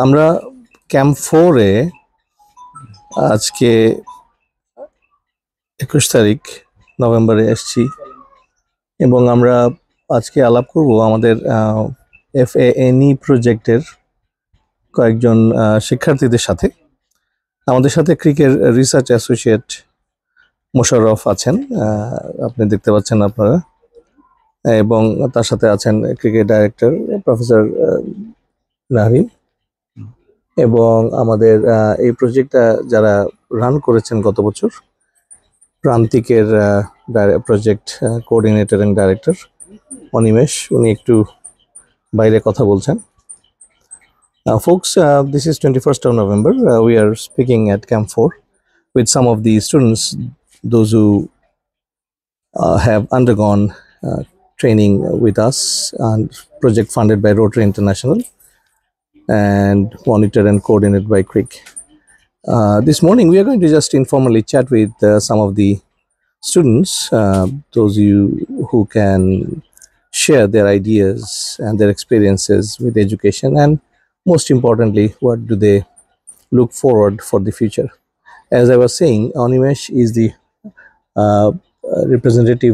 আমরা ক্যাম্প 4-এ আজকে 21 তারিখ নভেম্বরে এসেছি এবং আমরা আজকে আলাপ করব আমাদের FANE প্রজেক্টের কয়েকজন শিক্ষার্থীদের সাথে। আমাদের সাথে ক্রিকেট রিসার্চ অ্যাসোসিয়েট মোশাররফ আছেন, আপনি দেখতে পাচ্ছেন আপনারা, এবং তার সাথে আছেন ক্রিকেট ডাইরেক্টর প্রফেসর নাহিম, এবং আমাদের এই প্রজেক্টটা যারা রান করেছেন গত বছর, প্রান্তিকের প্রজেক্ট কোঅর্ডিনেটর এবং ডাইরেক্টর অনিমেষ, উনি একটু বাইরে কথা বলছেন। Folks, this is 21st of November. We are speaking at Camp 4 with some of the students, those who have undergone training with us and project funded by Rotary International and monitored and coordinated by CRIC. This morning we are going to just informally chat with some of the students, those of you who can share their ideas and their experiences with education, and most importantly, what do they look forward for the future. As I was saying, Animesh is the representative